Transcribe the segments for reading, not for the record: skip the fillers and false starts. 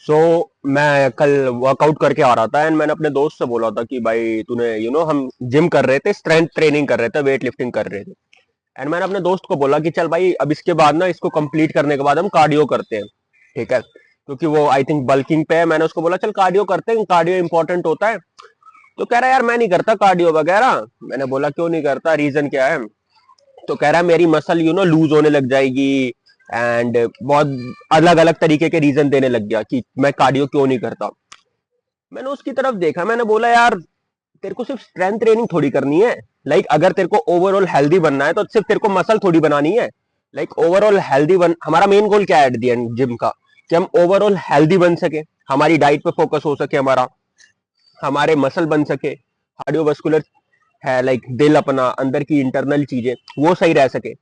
सो मैं कल वर्कआउट करके आ रहा था एंड मैंने अपने दोस्त से बोला था कि भाई तूने हम जिम कर रहे थे, स्ट्रेंथ ट्रेनिंग कर रहे थे, वेट लिफ्टिंग कर रहे थे। एंड मैंने अपने दोस्त को बोला कि चल भाई अब इसके बाद ना, इसको कंप्लीट करने के बाद हम कार्डियो करते हैं, ठीक है, क्योंकि वो आई थिंक बल्किंग पे है। मैंने उसको बोला चल कार्डियो करते हैं, कार्डियो इंपॉर्टेंट होता है। तो कह रहा है यार मैं नहीं करता कार्डियो वगैरह। मैंने बोला क्यों नहीं करता, रीजन क्या है? तो कह रहा है मेरी मसल लूज होने लग जाएगी। एंड बहुत अलग अलग तरीके के रीजन देने लग गया कि मैं कार्डियो क्यों नहीं करता। मैंने उसकी तरफ देखा, मैंने बोला यार तेरे को सिर्फ स्ट्रेंथ ट्रेनिंग थोड़ी करनी है। अगर तेरे को ओवरऑल हेल्दी बनना है तो सिर्फ तेरे को मसल थोड़ी बनानी है। ओवरऑल हेल्दी बन, हमारा मेन गोल क्या है एट द एंड जिम का? कि हम ओवरऑल हेल्दी बन सके, हमारी डाइट पे फोकस हो सके, हमारा हमारे मसल बन सके, कार्डियोवास्कुलर है दिल, अपना अंदर की इंटरनल चीजें वो सही रह सके।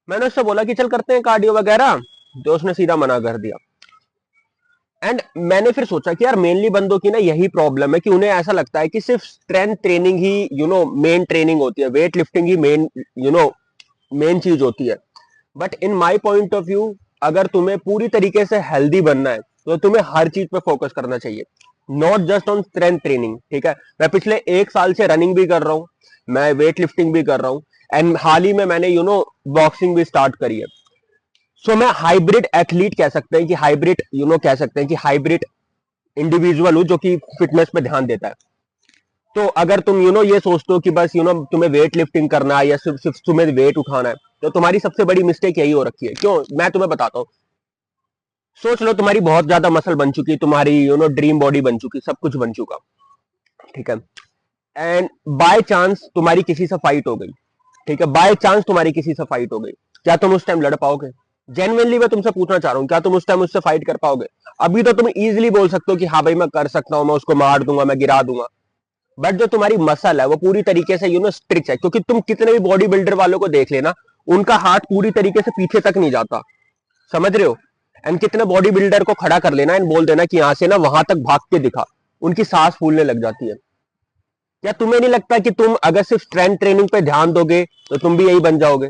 मैंने उससे बोला कि चल करते हैं कार्डियो वगैरह, तो उसने सीधा मना कर दिया। एंड मैंने फिर सोचा कि यार मेनली बंदों की ना यही प्रॉब्लम है कि उन्हें ऐसा लगता है कि सिर्फ स्ट्रेंथ ट्रेनिंग ही मेन ट्रेनिंग होती है, वेट लिफ्टिंग ही मेन मेन चीज होती है। But in my point of view, अगर तुम्हें पूरी तरीके से हेल्दी बनना है तो तुम्हें हर चीज पे फोकस करना चाहिए, not just on strength training, ठीक है। मैं पिछले 1 साल से रनिंग भी कर रहा हूं, मैं वेट लिफ्टिंग भी कर रहा हूं, एंड हाल ही में मैंने बॉक्सिंग भी स्टार्ट करी है। सो मैं हाइब्रिड एथलीट कह सकते हैं कि हाइब्रिड कह सकते हैं कि हाइब्रिड इंडिविजुअल हूं जो कि फिटनेस पे ध्यान देता है। तो अगर तुम ये सोचते हो कि बस तुम्हें वेट लिफ्टिंग करना है या सिर्फ सिर्फ तुम्हें वेट उठाना है, तो तुम्हारी सबसे बड़ी मिस्टेक यही हो रखी है। क्यों? मैं तुम्हें बताता हूँ। सोच लो तुम्हारी बहुत ज्यादा मसल बन चुकी, तुम्हारी ड्रीम बॉडी बन चुकी, सब कुछ बन चुका, ठीक है। एंड बाय चांस तुम्हारी किसी से फाइट हो गई, ठीक है, बाय चांस तुम्हारी किसी से फाइट हो गई, क्या तुम उस टाइम लड़ पाओगे? जेन्युइनली मैं तुमसे पूछना चाह रहा हूं, क्या तुम उस टाइम उससे फाइट कर पाओगे? अभी तो तुम इजीली बोल सकते हो कि हाँ भाई मैं कर सकता हूं, मैं उसको मार दूंगा, मैं गिरा दूंगा। बट जो तुम्हारी मसल है वो पूरी तरीके से स्ट्रिक्ट है, क्योंकि तुम कितने भी बॉडी बिल्डर वालों को देख लेना, उनका हाथ पूरी तरीके से पीछे तक नहीं जाता, समझ रहे हो? एंड कितने बॉडी बिल्डर को खड़ा कर लेना एंड बोल देना कि यहां से ना वहां तक भाग के दिखा, उनकी सांस फूलने लग जाती है। क्या तुम्हें नहीं लगता कि तुम अगर सिर्फ स्ट्रेंथ ट्रेनिंग पे ध्यान दोगे तो तुम भी यही बन जाओगे?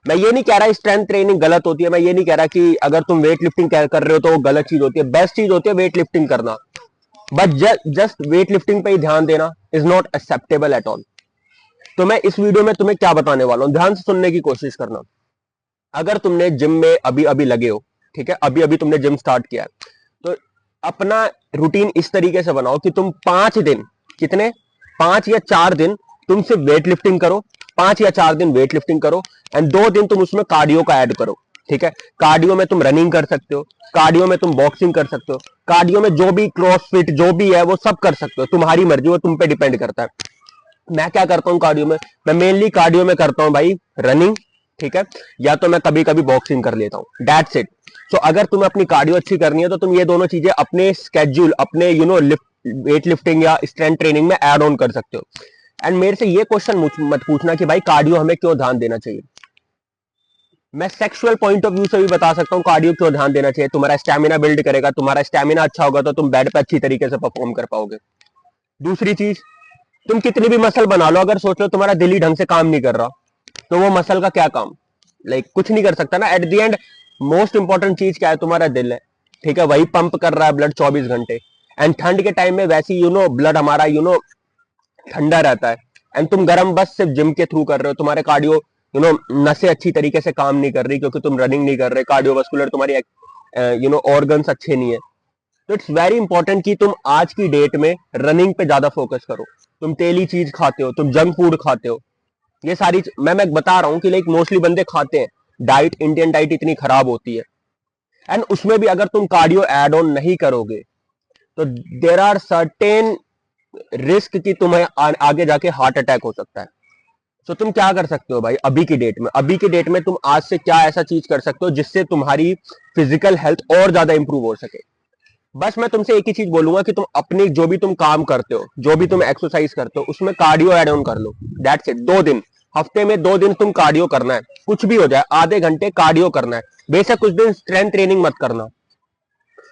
मैं ये नहीं कह रहा स्ट्रेंथ ट्रेनिंग गलत होती है, मैं ये नहीं कह रहा कि अगर तुम वेट लिफ्टिंग कर रहे हो तो वो गलत चीज होती है, बेस्ट चीज होती है वेट लिफ्टिंग करना। बट जस्ट वेट लिफ्टिंग पे ही ध्यान देना is not acceptable at all. तो मैं इस वीडियो में तुम्हें क्या बताने वाला हूं, ध्यान से सुनने की कोशिश करना। अगर तुमने जिम में अभी अभी लगे हो, ठीक है, अभी अभी तुमने जिम स्टार्ट किया है, तो अपना रूटीन इस तरीके से बनाओ कि तुम 5 दिन, कितने, 5 या 4 दिन तुम सिर्फ वेट लिफ्टिंग करो, 5 या 4 दिन वेट लिफ्टिंग करो, एंड 2 दिन तुम उसमें कार्डियो का ऐड करो, ठीक है। कार्डियो में तुम रनिंग कर सकते हो, कार्डियो में तुम बॉक्सिंग कर सकते हो, कार्डियो में जो भी क्रॉसफिट जो भी है वो सब कर सकते हो, तुम्हारी मर्जी, वो तुम पे डिपेंड करता है। मैं क्या करता हूँ कार्डियो में? मैं मेनली कार्डियो में करता हूँ भाई रनिंग, ठीक है, या तो मैं कभी कभी बॉक्सिंग कर लेता हूँ, दैट्स इट। सो अगर तुम्हें अपनी कार्डियो अच्छी करनी है तो तुम ये दोनों चीजें अपने स्केड्यूल, अपने वेट लिफ्टिंग या स्ट्रेंथ ट्रेनिंग में ऐड ऑन कर सकते हो। एंड मेरे से ये क्वेश्चन मत पूछना कि भाई कार्डियो हमें क्यों ध्यान देना चाहिए। मैं सेक्सुअल पॉइंट ऑफ व्यू से भी बता सकता हूँ कार्डियो क्यों ध्यान देना चाहिए। तुम्हारा स्टैमिना बिल्ड करेगा, तुम्हारा स्टैमिना अच्छा होगा तो तुम बेड पे अच्छी तरीके से परफॉर्म कर पाओगे। दूसरी चीज, तुम कितनी भी मसल बना लो, अगर सोच लो तुम्हारा दिल ही ढंग से काम नहीं कर रहा, तो वो मसल का क्या काम? कुछ नहीं कर सकता ना at the end. Most important चीज क्या है? तुम्हारा दिल है, ठीक है, वही पंप कर रहा है ब्लड 24 घंटे। एंड ठंड के टाइम में वैसे ब्लड हमारा ठंडा रहता है। एंड तुम गर्म बस सिर्फ जिम के थ्रू कर रहे हो, तुम्हारे कार्डियो नसें अच्छी तरीके से काम नहीं कर रही क्योंकि तुम रनिंग नहीं कर रहे, कार्डियोवास्कुलर तुम्हारी ऑर्गन्स अच्छे नहीं है। तो इट्स वेरी इंपॉर्टेंट कि तुम आज की डेट में रनिंग पे ज्यादा फोकस करो। तुम तेली चीज खाते हो, तुम जंक फूड खाते हो, ये सारी मैं बता रहा हूं कि मोस्टली बंदे खाते हैं। डाइट, इंडियन डाइट इतनी खराब होती है, एंड उसमें भी अगर तुम कार्डियो एड ऑन नहीं करोगे तो देर आर सर्टेन रिस्क कि तुम्हें आगे जाके हार्ट अटैक हो सकता है। तो तुम क्या कर सकते हो भाई अभी की डेट में? अभी की डेट में तुम आज से क्या ऐसा चीज कर सकते हो जिससे तुम्हारी फिजिकल हेल्थ और ज्यादा इंप्रूव हो सके? बस मैं तुमसे एक ही चीज बोलूंगा कि तुम अपनी जो भी तुम काम करते हो, जो भी तुम एक्सरसाइज करते हो, उसमें कार्डियो एड ऑन कर लो, दैट्स इट। 2 दिन, हफ्ते में 2 दिन तुम कार्डियो करना है, कुछ भी हो जाए, आधे घंटे कार्डियो करना है। बेशक उस दिन स्ट्रेंथ ट्रेनिंग मत करना,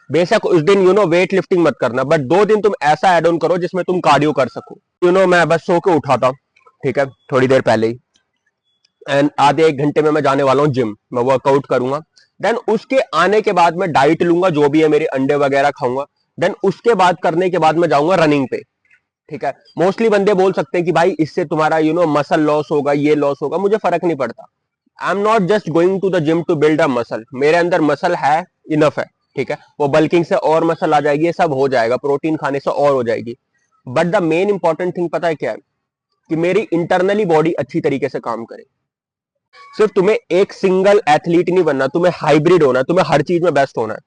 बेशक उस दिन वेट लिफ्टिंग मत करना, बट 2 दिन तुम ऐसा एड ऑन करो जिसमें तुम कार्डियो कर सको। मैं बस सो के उठा था, ठीक है, थोड़ी देर पहले ही, एंड आधे 1 घंटे में मैं जाने वाला हूँ जिम, मैं वर्कआउट करूंगा। देन उसके आने के बाद मैं डाइट लूंगा, जो भी है मेरे अंडे वगैरह खाऊंगा। देन उसके बाद करने के बाद मैं जाऊंगा रनिंग पे। ठीक है, मोस्टली बंदे बोल सकते हैं कि भाई इससे तुम्हारा मसल लॉस होगा, ये लॉस होगा, मुझे फर्क नहीं पड़ता। I am not just going to the gym to build a muscle, मेरे अंदर मसल है, इनफ है। ठीक है, वो बल्किंग से और मसल आ जाएगी, ये सब हो जाएगा, प्रोटीन खाने से और हो जाएगी। But the main important thing पता है क्या है, कि मेरी इंटरनली बॉडी अच्छी तरीके से काम करे। सिर्फ तुम्हें एक सिंगल एथलीट नहीं बनना, तुम्हें हाइब्रिड होना है, तुम्हें हर चीज में बेस्ट होना है।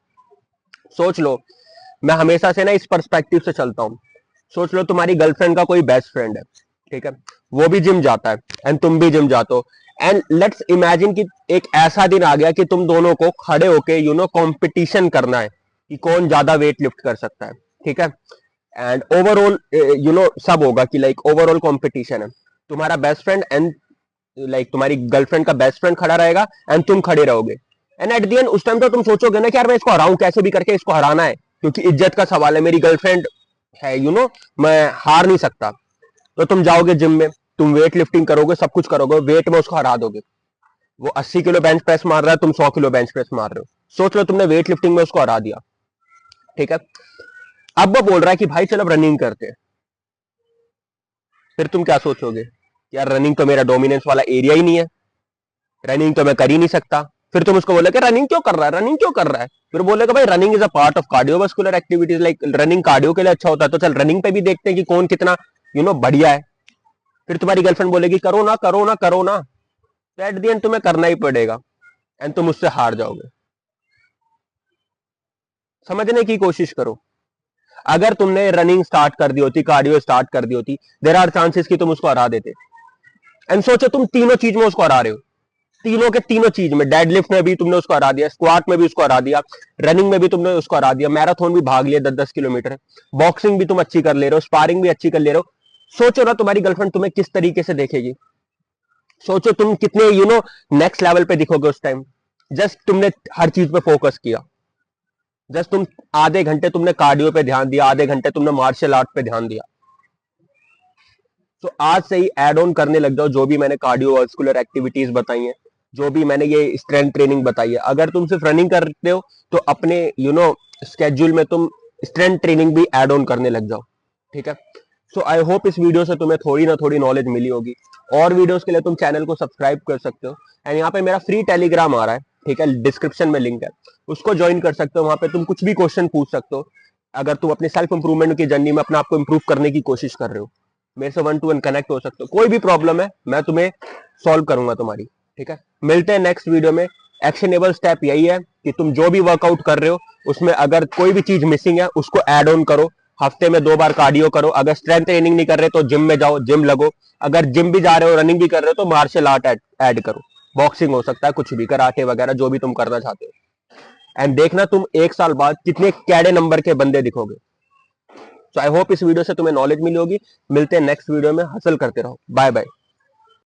सोच लो, मैं हमेशा से ना इस पर्सपेक्टिव से चलता हूं। सोच लो तुम्हारी गर्लफ्रेंड का कोई बेस्ट फ्रेंड है, ठीक है, वो भी जिम जाता है एंड तुम भी जिम जाते हो। एंड लेट्स इमेजिन कि एक ऐसा दिन आ गया कि तुम दोनों को खड़े होके कंपटीशन करना है कि कौन ज्यादा वेट लिफ्ट कर सकता है। ठीक है, एंड ओवरऑल सब होगा कि लाइक ओवरऑल कंपटीशन है। तुम्हारा बेस्ट फ्रेंड एंड लाइक तुम्हारी गर्लफ्रेंड का बेस्ट फ्रेंड खड़ा रहेगा एंड तुम खड़े रहोगे। एंड एट द एंड उस टाइम तो तुम सोचोगे ना कि यार मैं इसको हराऊं, कैसे भी करके इसको हराना है, क्योंकि इज्जत का सवाल है, मेरी गर्लफ्रेंड है, मैं हार नहीं सकता। तो तुम जाओगे जिम में, तुम वेट लिफ्टिंग करोगे, सब कुछ करोगे, वेट में उसको हरा दोगे। वो 80 किलो बेंच प्रेस मार रहा है, तुम 100 किलो बेंच प्रेस मार रहे हो। सोच लो तुमने वेट लिफ्टिंग में उसको हरा दिया। ठीक है, अब वो बोल रहा है कि भाई चलो अब रनिंग करते हैं। फिर तुम क्या सोचोगे, यार रनिंग तो मेरा डोमिनेंस वाला एरिया ही नहीं है, रनिंग तो मैं कर ही नहीं सकता। फिर तुम उसको बोलोगे रनिंग क्यों कर रहा है, रनिंग क्यों कर रहा है। फिर बोलेगा भाई running is a part of cardiovascular activities, like running cardio के लिए अच्छा होता है, तो चल रनिंग पे भी देखते हैं कि कौन कितना बढ़िया है। फिर तुम्हारी गर्लफ्रेंड बोलेगी करो ना करो ना करो ना, तो एट द एंड तुम्हें करना ही पड़ेगा एंड तुम उससे हार जाओगे। समझने की कोशिश करो, अगर तुमने रनिंग स्टार्ट कर दी होती, कार्डियो स्टार्ट कर दी होती, देयर आर चांसेस कि तुम उसको हरा देते। एंड सोचो तुम तीनों चीज में उसको हरा रहे हो, तीनों के तीनों चीज में, डेडलिफ्ट में भी तुमने उसको हरा दिया, स्क्वाट में भी उसको हरा दिया, रनिंग में भी तुमने उसको हरा दिया, मैराथन भी भाग लिया 10-10 किलोमीटर, बॉक्सिंग भी तुम अच्छी कर ले रहे हो, स्पारिंग भी अच्छी कर ले रहे हो। सोचो ना तुम्हारी गर्लफ्रेंड तुम्हें किस तरीके से देखेगी। सोचो तुम कितने नेक्स्ट लेवल पे दिखोगे उस टाइम। जस्ट तुमने हर चीज पे फोकस किया, जस्ट तुम आधे घंटे तुमने कार्डियो पे ध्यान दिया, आधे घंटे तुमने मार्शल आर्ट पे ध्यान दिया। तो आज से ही एड ऑन करने लग जाओ जो भी मैंने कार्डियोवास्कुलर एक्टिविटीज बताई हैं, जो भी मैंने ये स्ट्रेंथ ट्रेनिंग बताई है। अगर तुम सिर्फ रनिंग करते हो तो अपने स्केड्यूल में तुम स्ट्रेंथ ट्रेनिंग भी एड ऑन करने लग जाओ। ठीक है, सो आई होप इस वीडियो से तुम्हें थोड़ी ना थोड़ी नॉलेज मिली होगी। और वीडियोस के लिए तुम चैनल को सब्सक्राइब कर सकते हो। एंड यहाँ पे मेरा फ्री टेलीग्राम आ रहा है, ठीक है, डिस्क्रिप्शन में लिंक है, उसको ज्वाइन कर सकते हो। वहां पे तुम कुछ भी क्वेश्चन पूछ सकते हो, अगर तुम अपने सेल्फ इंप्रूवमेंट की जर्नी में अपने आप को इंप्रूव करने की कोशिश कर रहे हो। मेरे से 1-to-1 कनेक्ट हो सकते हो, कोई भी प्रॉब्लम है मैं तुम्हें सॉल्व करूंगा तुम्हारी। ठीक है, मिलते हैं नेक्स्ट वीडियो में। एक्शनेबल स्टेप यही है कि तुम जो भी वर्कआउट कर रहे हो उसमें अगर कोई भी चीज मिसिंग है उसको ऐड ऑन करो। हफ्ते में 2 बार कार्डियो करो, अगर स्ट्रेंथ ट्रेनिंग नहीं कर रहे तो जिम में जाओ, जिम लगो, अगर जिम भी जा रहे हो रनिंग भी कर रहे हो तो मार्शल आर्ट ऐड करो, बॉक्सिंग हो सकता है, कुछ भी, कराटे वगैरह, जो भी तुम करना चाहते हो। एंड देखना तुम 1 साल बाद कितने कैडे नंबर के बंदे दिखोगे। सो आई होप इस वीडियो से तुम्हें नॉलेज मिली होगी। मिलते हैं नेक्स्ट वीडियो में, हसल करते रहो, बाय बाय।